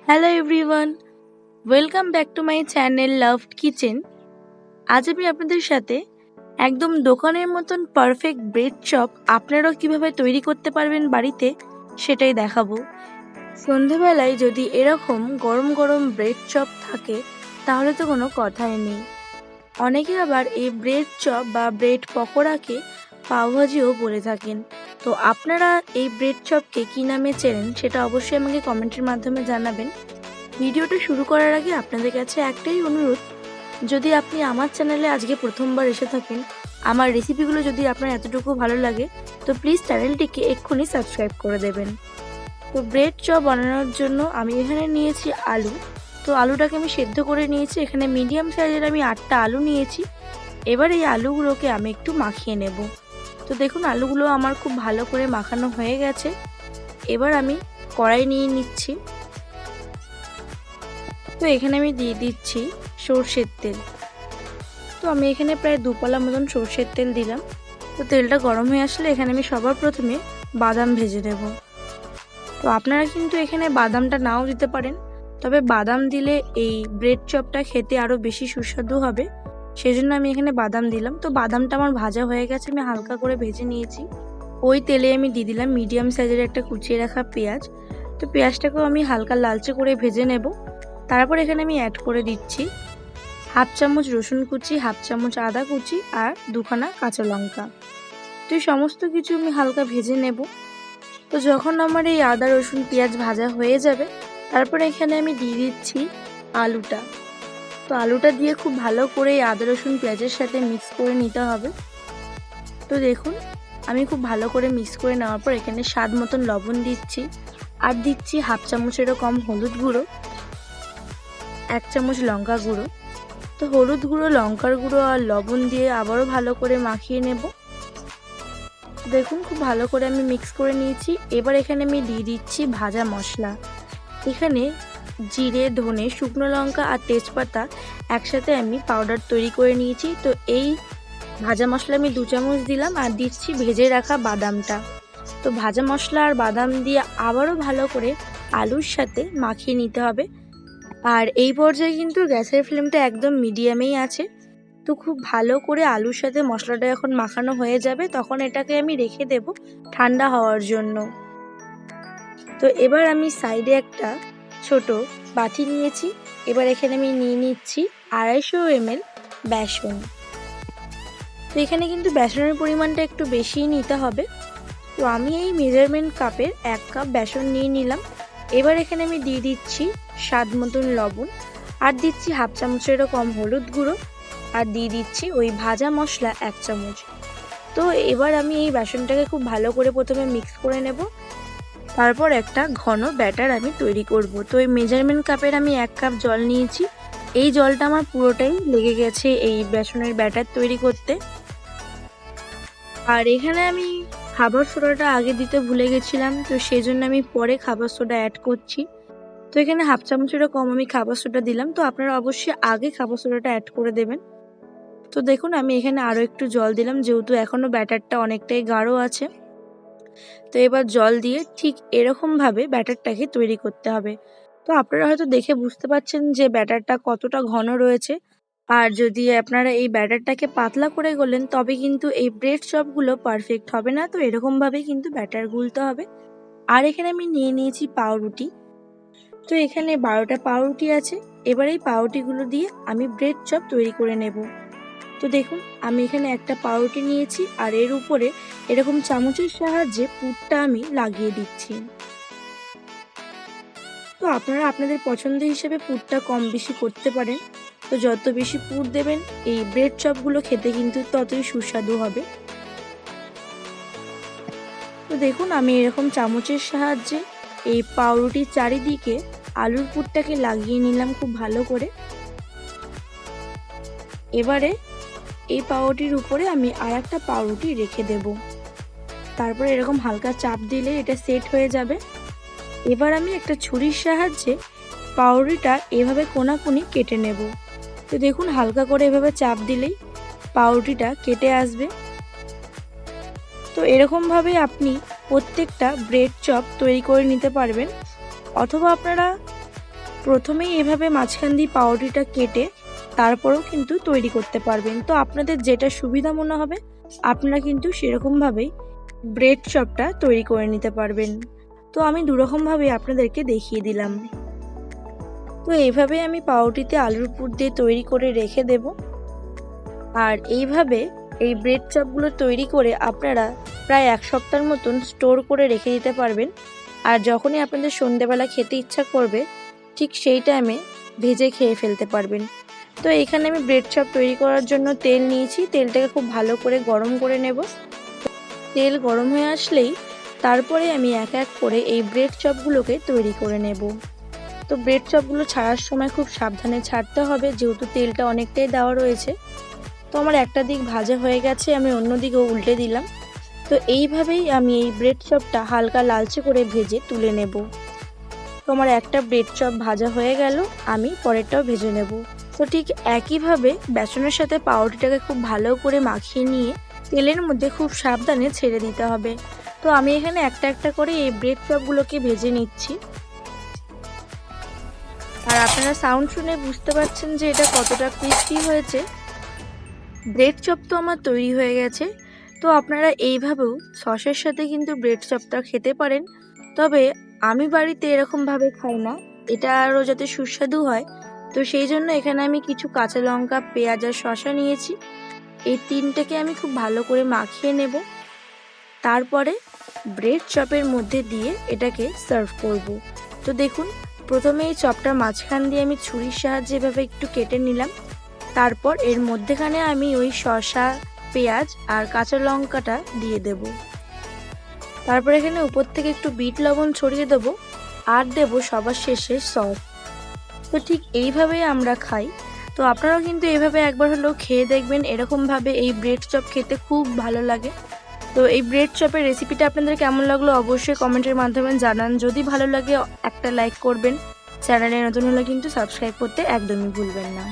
Hello everyone, welcome back to my channel loved kitchen. আজ আমি আপনাদের সাথে একদম দোকানের মতন পারফেক্ট ব্রেড চপ আপনারাও কিভাবে তৈরি করতে পারবেন বাড়িতে সেটাই দেখাবো। সন্ধেবেলায় যদি এরকম গরম গরম ব্রেড চপ থাকে তাহলে তো কোনো কথাই নেই। অনেকে আবার এই ব্রেড চপ বা ব্রেড পকোড়াকে পাওভাজিও বলে থাকেন। তো আপনারা এই ব্রেড চপকে কী নামে চেনেন সেটা অবশ্যই আমাকে কমেন্টের মাধ্যমে জানাবেন। ভিডিওটা শুরু করার আগে আপনাদের কাছে একটাই অনুরোধ, যদি আপনি আমার চ্যানেলে আজকে প্রথমবার এসে থাকেন, আমার রেসিপিগুলো যদি আপনার এতটুকু ভালো লাগে তো প্লিজ চ্যানেলটিকে এক্ষুনি সাবস্ক্রাইব করে দেবেন। তো ব্রেড চপ বানানোর জন্য আমি এখানে নিয়েছি আলু। তো আলুটাকে আমি সেদ্ধ করে নিয়েছি। এখানে মিডিয়াম সাইজের আমি 8টা আলু নিয়েছি। এবার এই আলুগুলোকে আমি একটু মাখিয়ে নেব। তো দেখুন আলুগুলো আমার খুব ভালো করে মাখানো হয়ে গেছে। এবার আমি কড়াই নিয়ে নিচ্ছি। তো এখানে আমি দিয়ে দিচ্ছি সর্ষের তেল। তো আমি এখানে প্রায় 2 পালা মতন সর্ষের তেল দিলাম। তো তেলটা গরম হয়ে আসলে এখানে আমি সবার প্রথমে বাদাম ভেজে নেব। তো আপনারা কিন্তু এখানে বাদামটা নাও দিতে পারেন, তবে বাদাম দিলে এই ব্রেড চপটা খেতে আরও বেশি সুস্বাদু হবে, সেজন্য আমি এখানে বাদাম দিলাম। তো বাদামটা আমার ভাজা হয়ে গেছে, আমি হালকা করে ভেজে নিয়েছি। ওই তেলে আমি দিয়ে দিলাম মিডিয়াম সাইজের একটা কুচিয়ে রাখা পেঁয়াজ। তো পেঁয়াজটাকেও আমি হালকা লালচে করে ভেজে নেব। তারপর এখানে আমি অ্যাড করে দিচ্ছি 1/2 চামচ রসুন কুচি, 1/2 চামচ আদা কুচি আর 2খানা কাঁচা লঙ্কা। তো এই সমস্ত কিছু আমি হালকা ভেজে নেব। তো যখন আমার এই আদা রসুন পেঁয়াজ ভাজা হয়ে যাবে, তারপর এখানে আমি দিয়ে দিচ্ছি আলুটা। তো আলুটা দিয়ে খুব ভালো করে এই আদা রসুন পেঁয়াজের সাথে মিক্স করে নিতে হবে। তো দেখুন আমি খুব ভালো করে মিক্স করে নেওয়ার পর এখানে স্বাদ মতন লবণ দিচ্ছি, আর দিচ্ছি 1/2 চামচেরও কম হলুদ গুঁড়ো, 1 চামচ লঙ্কা গুঁড়ো। তো হলুদ গুঁড়ো, লঙ্কার গুঁড়ো আর লবণ দিয়ে আবারও ভালো করে মাখিয়ে নেব। দেখুন খুব ভালো করে আমি মিক্স করে নিয়েছি। এবার এখানে আমি দিয়ে দিচ্ছি ভাজা মশলা। এখানে জিরে, ধনে, শুকনো লঙ্কা আর তেজপাতা একসাথে আমি পাউডার তৈরি করে নিয়েছি। তো এই ভাজা মশলা আমি 2 চামচ দিলাম, আর দিচ্ছি ভেজে রাখা বাদামটা। তো ভাজা মশলা আর বাদাম দিয়ে আবারও ভালো করে আলুর সাথে মাখিয়ে নিতে হবে। আর এই পর্যায়ে কিন্তু গ্যাসের ফ্লেমটা একদম মিডিয়ামেই আছে। তো খুব ভালো করে আলুর সাথে মশলাটা যখন মাখানো হয়ে যাবে তখন এটাকে আমি রেখে দেব ঠান্ডা হওয়ার জন্য। তো এবার আমি সাইডে একটা ছোট বাটি নিয়েছি। এবার এখানে আমি নিয়ে নিচ্ছি 250 ml বেসন। তো এখানে কিন্তু বেসনের পরিমাণটা একটু বেশিই নিতে হবে। তো আমি এই মেজারমেন্ট কাপের 1 কাপ বেসন নিয়ে নিলাম। এবার এখানে আমি দিয়ে দিচ্ছি স্বাদ মতন লবণ, আর দিচ্ছি 1/2 চামচেরও কম হলুদ গুঁড়ো, আর দিয়ে দিচ্ছি ওই ভাজা মশলা 1 চামচ। তো এবার আমি এই বেসনটাকে খুব ভালো করে প্রথমে মিক্স করে নেব, তারপর একটা ঘন ব্যাটার আমি তৈরি করব। তো এই মেজারমেন্ট কাপের আমি 1 কাপ জল নিয়েছি। এই জলটা আমার পুরোটাই লেগে গেছে এই বেসনের ব্যাটার তৈরি করতে। আর এখানে আমি খাবার সোডাটা আগে দিতে ভুলে গেছিলাম, তো সেই জন্য আমি পরে খাবার সোডা অ্যাড করছি। তো এখানে 1/2 চামচেরও কম আমি খাবার সোডা দিলাম। তো আপনারা অবশ্যই আগে খাবার সোডাটা অ্যাড করে দেবেন। তো দেখুন আমি এখানে আরও একটু জল দিলাম, যেহেতু এখনও ব্যাটারটা অনেকটাই গাঢ় আছে। তো এবার জল দিয়ে ঠিক এরকমভাবে ব্যাটারটাকে তৈরি করতে হবে। তো আপনারা হয়তো দেখে বুঝতে পারছেন যে ব্যাটারটা কতটা ঘন রয়েছে। আর যদি আপনারা এই ব্যাটারটাকে পাতলা করে গলেন তবে কিন্তু এই ব্রেড চপগুলো পারফেক্ট হবে না। তো এরকমভাবেই কিন্তু ব্যাটার গুলতে হবে। আর এখানে আমি নিয়ে নিয়েছি পাউরুটি। তো এখানে 12টা পাউরুটি আছে। এবার এই পাউরুটিগুলো দিয়ে আমি ব্রেড চপ তৈরি করে নেব। তো দেখুন আমি এখানে একটা পাউরুটি নিয়েছি, আর এর উপরে এরকম চামচের সাহায্যে পুরটা আমি লাগিয়ে দিচ্ছি। তো আপনারা আপনাদের পছন্দ হিসেবে পুরটা কম বেশি করতে পারেন। তো যত বেশি পুর দেবেন এই ব্রেড চপগুলো খেতে কিন্তু ততই সুস্বাদু হবে। তো দেখুন আমি এরকম চামচের সাহায্যে এই পাউরুটির চারিদিকে আলুর পুরটাকে লাগিয়ে নিলাম খুব ভালো করে। এবারে এই পাউরুটির উপরে আমি আর একটা পাউরুটি রেখে দেব। তারপরে এরকম হালকা চাপ দিলে এটা সেট হয়ে যাবে। এবার আমি একটা ছুরির সাহায্যে পাউরুটিটা এভাবে কোনাকুনি কেটে নেব। তো দেখুন হালকা করে এভাবে চাপ দিলেই পাউরুটিটা কেটে আসবে। তো এরকমভাবে আপনি প্রত্যেকটা ব্রেড চপ তৈরি করে নিতে পারবেন, অথবা আপনারা প্রথমেই এভাবে মাঝখান দিয়ে পাউরুটিটা কেটে তারপরেও কিন্তু তৈরি করতে পারবেন। তো আপনাদের যেটা সুবিধা মনে হবে আপনারা কিন্তু সেরকমভাবেই ব্রেড চপটা তৈরি করে নিতে পারবেন। তো আমি দুরকমভাবে আপনাদেরকে দেখিয়ে দিলাম। তো এইভাবে আমি পাউরুটিতে আলুর পুর দিয়ে তৈরি করে রেখে দেব। আর এইভাবে এই ব্রেড চপগুলো তৈরি করে আপনারা প্রায় 1 সপ্তাহের মতন স্টোর করে রেখে দিতে পারবেন। আর যখনই আপনাদের সন্ধ্যেবেলা খেতে ইচ্ছা করবে ঠিক সেই টাইমে ভেজে খেয়ে ফেলতে পারবেন। তো এখানে আমি ব্রেড চপ তৈরি করার জন্য তেল নিয়েছি। তেলটাকে খুব ভালো করে গরম করে নেব। তেল গরম হয়ে আসলেই তারপরে আমি এক এক করে এই ব্রেড চপগুলোকে তৈরি করে নেব। তো ব্রেড চপগুলো ছাড়ার সময় খুব সাবধানে ছাড়তে হবে, যেহেতু তেলটা অনেকটাই দেওয়া রয়েছে। তো আমার একটা দিক ভাজা হয়ে গেছে, আমি অন্য দিকেও উল্টে দিলাম। তো এইভাবেই আমি এই ব্রেড চপটা হালকা লালচে করে ভেজে তুলে নেব। তো আমার একটা ব্রেড চপ ভাজা হয়ে গেল, আমি পরেরটাও ভেজে নেব। তো ঠিক একইভাবে বেসনের সাথে পাউরুটিটাকে খুব ভালো করে মাখিয়ে নিয়ে তেলের মধ্যে খুব সাবধানে ছেড়ে দিতে হবে। তো আমি এখানে একটা একটা করে এই ব্রেড চপগুলোকে ভেজে নিচ্ছি। আর আপনারা সাউন্ড শুনে বুঝতে পারছেন যে এটা কতটা ক্রিস্পি হয়েছে। ব্রেড চপ তো আমার তৈরি হয়ে গেছে। তো আপনারা এইভাবেও সসের সাথে কিন্তু ব্রেড চপটা খেতে পারেন। তবে আমি বাড়িতে এরকমভাবে খাই না, এটা আরও যাতে সুস্বাদু হয় তো সেই জন্য এখানে আমি কিছু কাঁচা লঙ্কা, পেঁয়াজ আর শসা নিয়েছি। এই তিনটাকে আমি খুব ভালো করে মাখিয়ে নেব। তারপরে ব্রেড চপের মধ্যে দিয়ে এটাকে সার্ভ করব। তো দেখুন, প্রথমে এই চপটার মাঝখান দিয়ে আমি ছুরির সাহায্যে এভাবে একটু কেটে নিলাম। তারপর এর মধ্যেখানে আমি ওই শসা, পেঁয়াজ আর কাঁচা লঙ্কাটা দিয়ে দেব। তারপর এখানে উপর থেকে একটু বিট লবণ ছড়িয়ে দেব আর দেব সবার শেষে সস। তো ঠিক এইভাবেই আমরা খাই। তো আপনারাও কিন্তু এইভাবে একবার হলেও খেয়ে দেখবেন, এরকমভাবে এই ব্রেড চপ খেতে খুব ভালো লাগে। তো এই ব্রেড চপের রেসিপিটা আপনাদের কেমন লাগলো অবশ্যই কমেন্টের মাধ্যমে জানান। যদি ভালো লাগে একটা লাইক করবেন, চ্যানেলে নতুন হলে কিন্তু সাবস্ক্রাইব করতে একদমই ভুলবেন না।